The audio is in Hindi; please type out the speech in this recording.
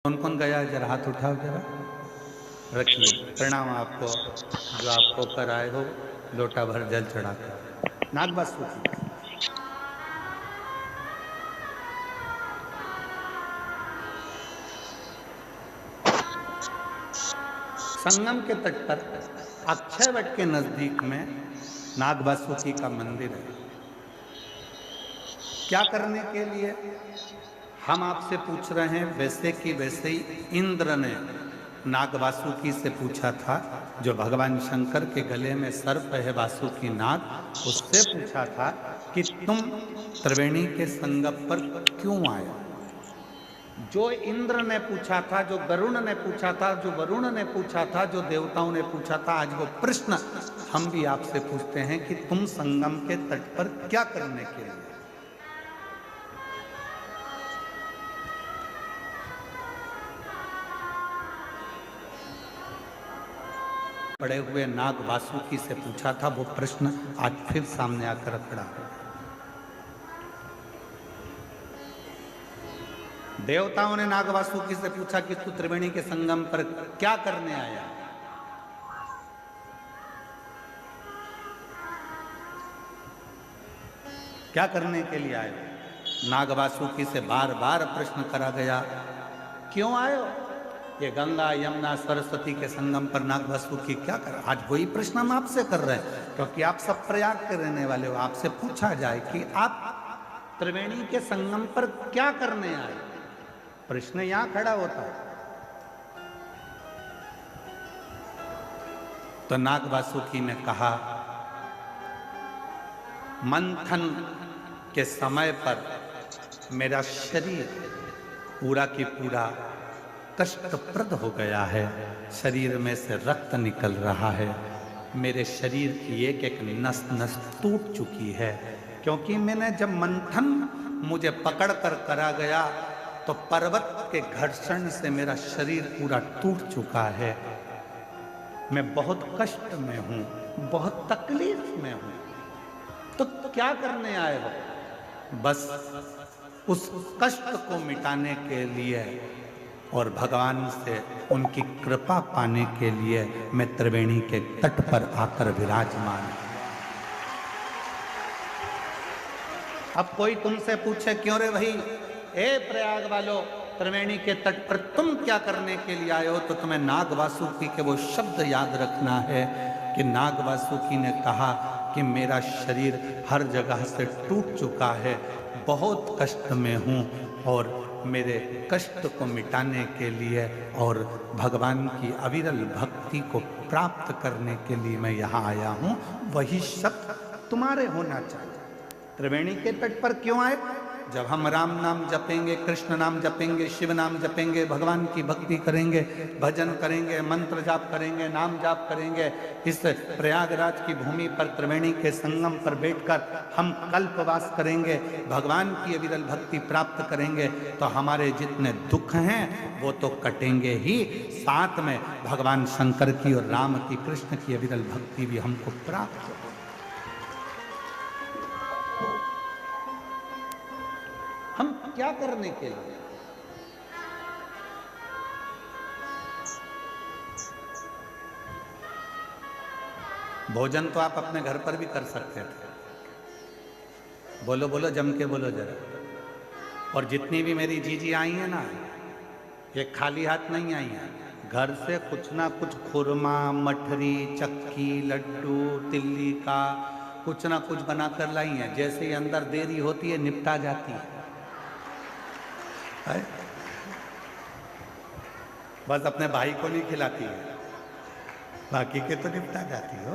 कौन कौन गया है जरा हाथ उठाओ जरा। रखिए, प्रणाम आपको, जो आप होकर आए हो लोटा भर जल चढ़ाकर। नाग वासुकी संगम के तट पर अक्षयवट के नजदीक में नाग वासुकी का मंदिर है। क्या करने के लिए हम आपसे पूछ रहे हैं, वैसे कि वैसे ही इंद्र ने नाग वासुकी से पूछा था। जो भगवान शंकर के गले में सर्प है वासुकी नाग, उससे पूछा था कि तुम त्रिवेणी के संगम पर क्यों आए। जो इंद्र ने पूछा था, जो गरुण ने पूछा था, जो वरुण ने पूछा था, जो देवताओं ने पूछा था, आज वो प्रश्न हम भी आपसे पूछते हैं कि तुम संगम के तट पर क्या करने के लिए। पड़े हुए नाग वासुकी से पूछा था, वो प्रश्न आज फिर सामने आकर खड़ा है। देवताओं ने नाग वासुकी से पूछा कि तू त्रिवेणी के संगम पर क्या करने आया। क्या करने के लिए आए। नाग वासुकी से बार बार प्रश्न करा गया, क्यों आए हो। ये गंगा यमुना सरस्वती के संगम पर नाग वासुकी क्या कर। आज वही प्रश्न हम आपसे कर रहे हैं, क्योंकि आप सब प्रयाग के रहने वाले हो। आपसे पूछा जाए कि आप त्रिवेणी के संगम पर क्या करने आए, प्रश्न यहां खड़ा होता है। तो नाग वासुकी ने कहा, मंथन के समय पर मेरा शरीर पूरा की पूरा कष्टप्रद हो गया है। शरीर में से रक्त निकल रहा है। मेरे शरीर की एक एक नस नस टूट चुकी है, क्योंकि मैंने जब मंथन मुझे पकड़ कर करा गया तो पर्वत के घर्षण से मेरा शरीर पूरा टूट चुका है। मैं बहुत कष्ट में हूं, बहुत तकलीफ में हूं। तो क्या करने आए हो। बस उस कष्ट को मिटाने के लिए और भगवान से उनकी कृपा पाने के लिए मैं त्रिवेणी के तट पर आकर विराजमान। अब कोई तुमसे पूछे, क्यों रे भाई, ए प्रयाग वालों, त्रिवेणी के तट पर तुम क्या करने के लिए आए हो, तो तुम्हें नाग वासुकी के वो शब्द याद रखना है कि नाग वासुकी ने कहा कि मेरा शरीर हर जगह से टूट चुका है, बहुत कष्ट में हूँ, और मेरे कष्ट को मिटाने के लिए और भगवान की अविरल भक्ति को प्राप्त करने के लिए मैं यहाँ आया हूँ। वही शब्द तुम्हारे होना चाहिए। त्रिवेणी के तट पर क्यों आए। जब हम राम नाम जपेंगे, कृष्ण नाम जपेंगे, शिव नाम जपेंगे, भगवान की भक्ति करेंगे, भजन करेंगे, मंत्र जाप करेंगे, नाम जाप करेंगे, इस प्रयागराज की भूमि पर त्रिवेणी के संगम पर बैठकर हम कल्पवास करेंगे, भगवान की अविरल भक्ति प्राप्त करेंगे, तो हमारे जितने दुख हैं वो तो कटेंगे ही, साथ में भगवान शंकर की और राम की, कृष्ण की अविरल भक्ति भी हमको प्राप्त हो। हम क्या करने के लिए। भोजन तो आप अपने घर पर भी कर सकते थे। बोलो बोलो, जम के बोलो जरा। और जितनी भी मेरी जीजी आई हैं ना, ये खाली हाथ नहीं आई हैं। घर से कुछ ना कुछ खुरमा, मठरी, चक्की, लड्डू, तिल्ली का कुछ ना कुछ बनाकर लाई हैं। जैसे ही अंदर देरी होती है निपटा जाती है। बस अपने भाई को नहीं खिलाती है, बाकी के तो निपटा जाती हो।